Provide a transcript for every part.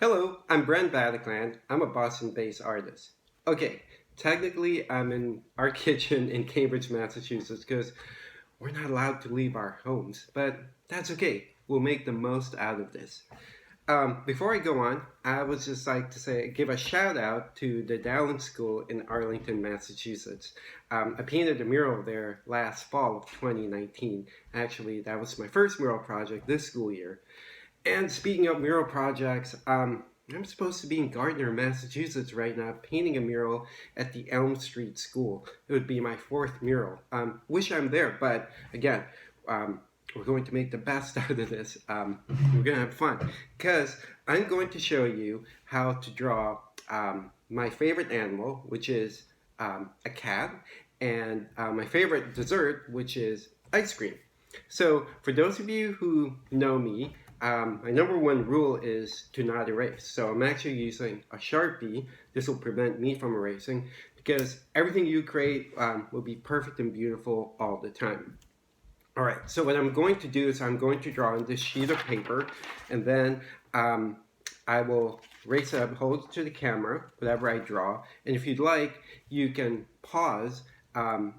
Hello, I'm Bren. I'm a Boston-based artist. Okay, technically I'm in our kitchen in Cambridge, Massachusetts because we're not allowed to leave our homes, but that's okay. We'll make the most out of this. Before I go on, I would just like to give a shout out to the Dowling School in Arlington, Massachusetts. I painted a mural there last fall of 2019. Actually, that was my first mural project this school year. And speaking of mural projects, I'm supposed to be in Gardner, Massachusetts right now, painting a mural at the Elm Street School. It would be my fourth mural. Wish I'm there, but again, we're going to make the best out of this. We're going to have fun because I'm going to show you how to draw my favorite animal, which is a cat, and my favorite dessert, which is ice cream. So for those of you who know me, my number one rule is to not erase. So I'm actually using a Sharpie. This will prevent me from erasing because everything you create will be perfect and beautiful all the time. All right, so what I'm going to do is I'm going to draw on this sheet of paper, and then I will raise it up, hold it to the camera, whatever I draw, and if you'd like, you can pause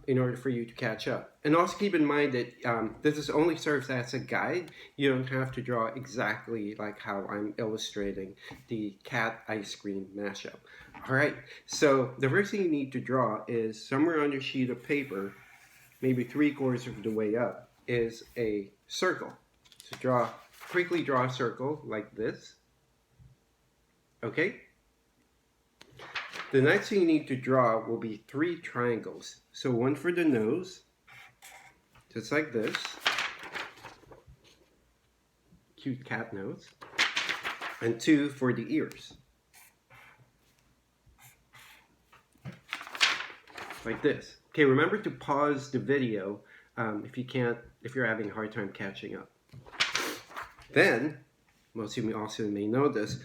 in order for you to catch up. And also keep in mind that this only serves as a guide. You don't have to draw exactly like how I'm illustrating the cat ice cream mashup. All right, so the first thing you need to draw is somewhere on your sheet of paper, maybe 3/4 of the way up, is a circle. So quickly draw a circle like this. Okay? The next thing you need to draw will be 3 triangles. So one for the nose, just like this. Cute cat nose. And 2 for the ears. Like this. Okay, remember to pause the video if you're having a hard time catching up. Then, most of you also may know this,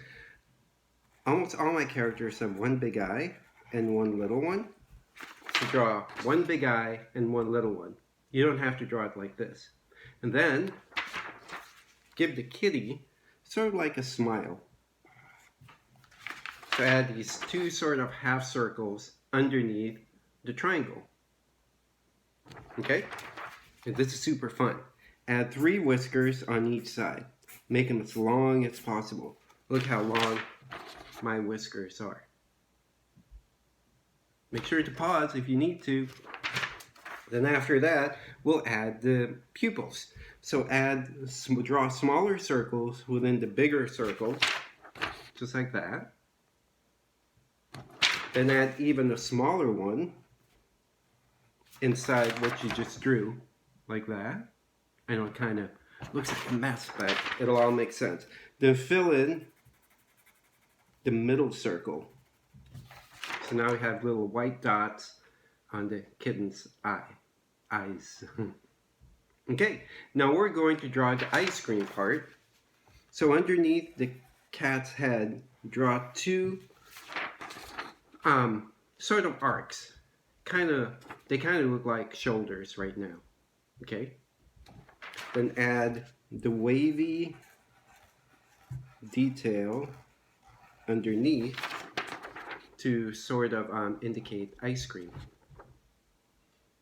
almost all my characters have one big eye and one little one. So draw one big eye and one little one. You don't have to draw it like this. And then, give the kitty sort of like a smile. So add these 2 sort of half circles underneath the triangle. Okay? And this is super fun. Add 3 whiskers on each side. Make them as long as possible. Look how long my whiskers are. Make sure to pause if you need to. Then after that, we'll add the pupils. So draw smaller circles within the bigger circle, just like that. Then add even a smaller one inside what you just drew, like that. I know it kind of looks like a mess, but it'll all make sense. Then fill in the middle circle. So now we have little white dots on the kitten's eyes. Okay, now we're going to draw the ice cream part. So underneath the cat's head, draw 2 sort of arcs. They kind of look like shoulders right now. Okay? Then add the wavy detail underneath to sort of indicate ice cream,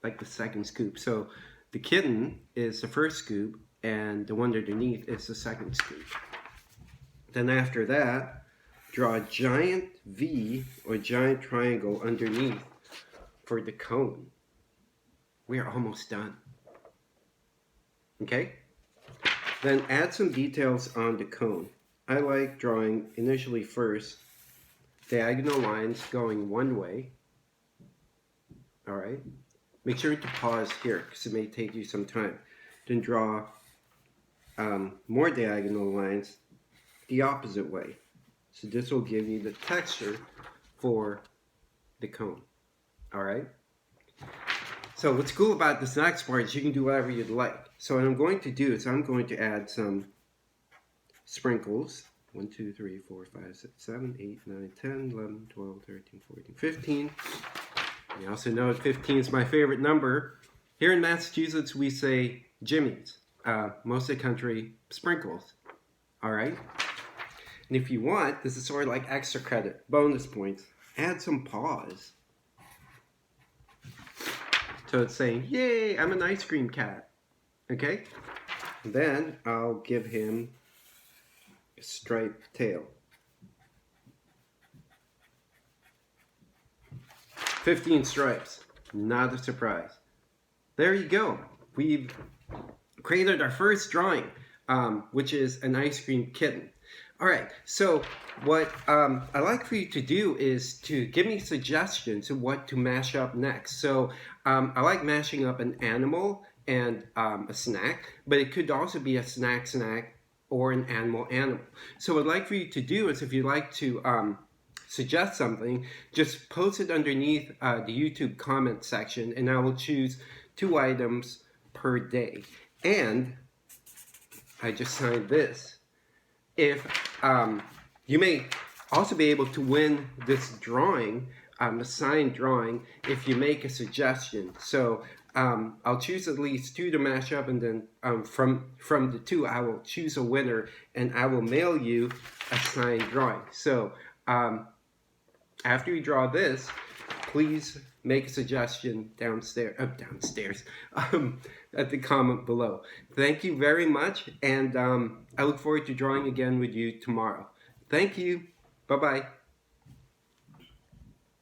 like the second scoop. So the kitten is the first scoop and the one underneath is the second scoop. Then after that, draw a giant V or giant triangle underneath for the cone. We are almost done. Okay? Then add some details on the cone. I like drawing initially first diagonal lines going one way. Alright? Make sure to pause here because it may take you some time. Then draw more diagonal lines the opposite way. So this will give you the texture for the cone. Alright? So what's cool about this next part is you can do whatever you'd like. So what I'm going to do is I'm going to add some sprinkles. 1, 2, 3, 4, 5, 6, 7, 8, 9, 10, 11, 12, 13, 14, 15. You also know that 15 is my favorite number. Here in Massachusetts, we say jimmies. Most of the country, sprinkles. All right? And if you want, this is sort of like extra credit, bonus points. Add some paws. So it's saying, yay, I'm an ice cream cat. Okay? And then I'll give him a striped tail. 15 stripes. Not a surprise. There you go. We've created our first drawing, which is an ice cream kitten. All right, so what I'd like for you to do is to give me suggestions of what to mash up next. So I like mashing up an animal and a snack, but it could also be a snack or an animal. So what I'd like for you to do is if you'd like to suggest something, just post it underneath the YouTube comment section, and I will choose 2 items per day. And I just signed this. If you may also be able to win this drawing, a signed drawing, if you make a suggestion. So I'll choose at least 2 to mash up, and then from the 2, I will choose a winner, and I will mail you a signed drawing. So after you draw this, please make a suggestion downstairs at the comment below. Thank you very much, and I look forward to drawing again with you tomorrow. Thank you. Bye-bye.